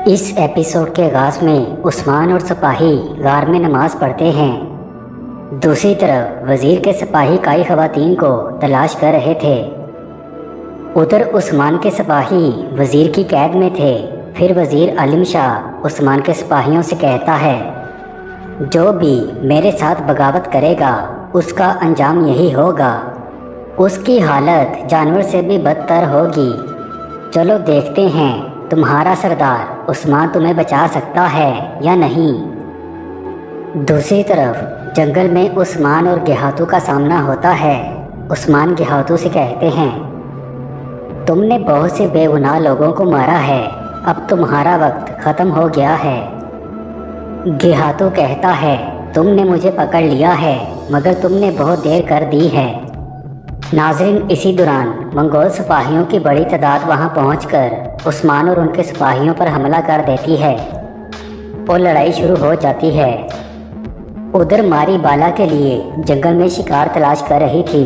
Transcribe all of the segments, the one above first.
इस एपिसोड के आगाज में उस्मान और सिपाही गार में नमाज पढ़ते हैं। दूसरी तरफ वजीर के सिपाही कई खवातीन को तलाश कर रहे थे। उधर उस्मान के सिपाही वजीर की कैद में थे। फिर वजीर आलिम शाह उस्मान के सिपाहियों से कहता है, जो भी मेरे साथ बगावत करेगा उसका अंजाम यही होगा। उसकी हालत जानवर से भी बदतर होगी। चलो देखते हैं तुम्हारा सरदार उस्मान तुम्हें बचा सकता है या नहीं। दूसरी तरफ जंगल में उस्मान और गेहातू का सामना होता है। उस्मान गेहातू से कहते हैं, तुमने बहुत से बेगुनाह लोगों को मारा है, अब तुम्हारा वक्त ख़त्म हो गया है। गेहातू कहता है, तुमने मुझे पकड़ लिया है मगर तुमने बहुत देर कर दी है। नाज़रीन, इसी दौरान मंगोल सिपाहियों की बड़ी तादाद वहां पहुंचकर उस्मान और उनके सिपाहियों पर हमला कर देती है और लड़ाई शुरू हो जाती है। उधर मारी बाला के लिए जंगल में शिकार तलाश कर रही थी।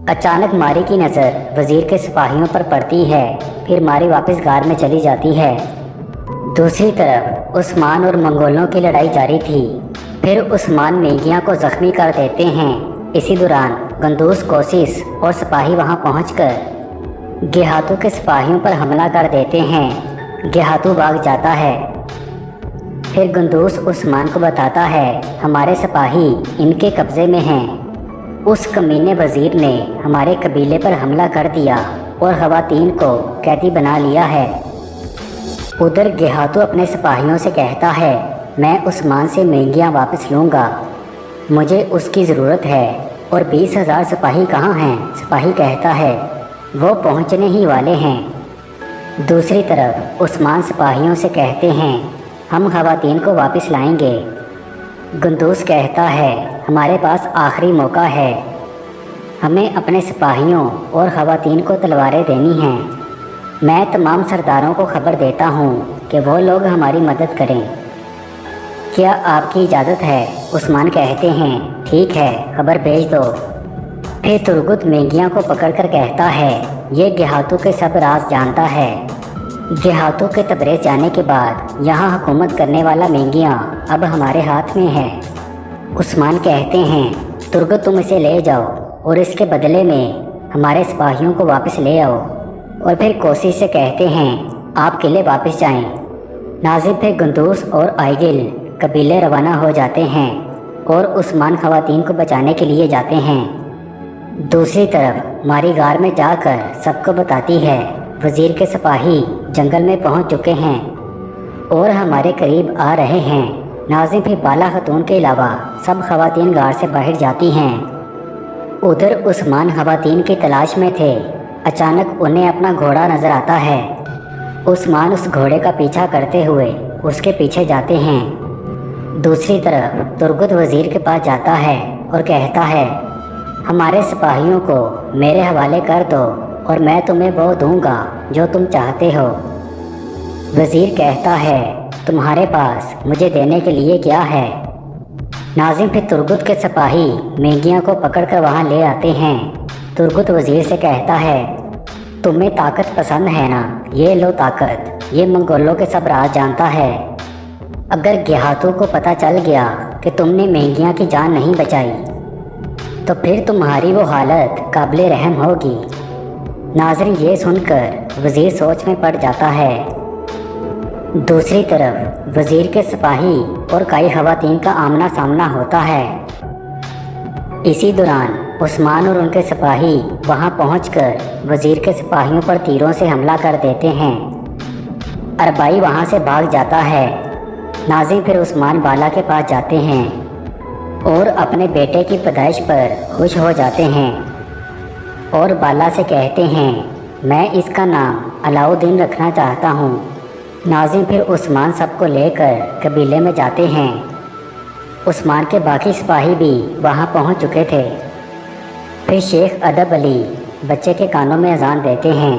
अचानक मारी की नज़र वजीर के सिपाहियों पर पड़ती है। फिर मारी वापस गार में चली जाती है। दूसरी तरफ उस्मान और मंगोलों की लड़ाई जारी थी। फिर उस्मान मेंगिया को जख्मी कर देते हैं। इसी दौरान गंदूस, कोशिश और सिपाही वहां पहुंचकर गेहातू के सिपाहियों पर हमला कर देते हैं। गेहातू भाग जाता है। फिर गंदूस उस्मान को बताता है, हमारे सिपाही इनके कब्जे में हैं। उस कमीने वजीर ने हमारे कबीले पर हमला कर दिया और खवातीन को कैदी बना लिया है। उधर गेहातू अपने सिपाहियों से कहता है, मैं उस्मान से मेंगियां वापस लूँगा, मुझे उसकी ज़रूरत है। और 20,000 सिपाही कहाँ हैं? सिपाही कहता है, वो पहुँचने ही वाले हैं। दूसरी तरफ उस्मान सिपाहियों से कहते हैं, हम खवातीन को वापस लाएंगे। गंदूस कहता है, हमारे पास आखिरी मौका है, हमें अपने सिपाहियों और खवातीन को तलवारें देनी हैं। मैं तमाम सरदारों को खबर देता हूँ कि वो लोग हमारी मदद करें। क्या आपकी इजाज़त है? उस्मान कहते हैं, ठीक है, खबर भेज दो। फिर तुर्गुत मेंगिया को पकड़कर कहता है, ये गेहातू के सब राज जानता है। गेहातू के तबरेज़ जाने के बाद यहाँ हुकूमत करने वाला मेंगिया अब हमारे हाथ में है। उस्मान कहते हैं, तुर्गुत तुम इसे ले जाओ और इसके बदले में हमारे सिपाहियों को वापस ले आओ। और फिर कोशिश से कहते हैं, आप किले वापस जाएं। नाजिब फिर गंदूस और आइगिल कबीले रवाना हो जाते हैं और उस्मान खवातीन को बचाने के लिए जाते हैं। दूसरी तरफ मारी गार में जाकर सबको बताती है, वजीर के सिपाही जंगल में पहुंच चुके हैं और हमारे करीब आ रहे हैं। नाज़िम फिर बाला खतून के अलावा सब खवातीन गार से बाहर जाती हैं। उधर उस्मान खवातीन की तलाश में थे। अचानक उन्हें अपना घोड़ा नज़र आता है। उस्मान उस घोड़े का पीछा करते हुए उसके पीछे जाते हैं। दूसरी तरफ तुर्गुत वजीर के पास जाता है और कहता है, हमारे सिपाहियों को मेरे हवाले कर दो और मैं तुम्हें वो दूंगा जो तुम चाहते हो। वजीर कहता है, तुम्हारे पास मुझे देने के लिए क्या है? नाजिम फिर तुर्गुत के सिपाही मेंगिया को पकड़कर वहां ले आते हैं। तुर्गुत वजीर से कहता है, तुम्हें ताकत पसंद है ना, ये लो ताकत, ये मंगोलों के सब राज जानता है। अगर गेहातू को पता चल गया कि तुमने मेंगिया की जान नहीं बचाई तो फिर तुम्हारी वो हालत काबिले रहम होगी। नाज़रीन, ये सुनकर वज़ीर सोच में पड़ जाता है। दूसरी तरफ वज़ीर के सिपाही और कई खवातीन का आमना सामना होता है। इसी दौरान उस्मान और उनके सिपाही वहां पहुंचकर वज़ीर के सिपाहियों पर तीरों से हमला कर देते हैं। अरबाई वहां से भाग जाता है। नाज़िम फिर उस्मान बाला के पास जाते हैं और अपने बेटे की पैदाइश पर खुश हो जाते हैं और बाला से कहते हैं, मैं इसका नाम अलाउद्दीन रखना चाहता हूँ। नाज़िम फिर उस्मान सबको लेकर कबीले में जाते हैं। उस्मान के बाकी सिपाही भी वहाँ पहुँच चुके थे। फिर शेख अदब अली बच्चे के कानों में अजान देते हैं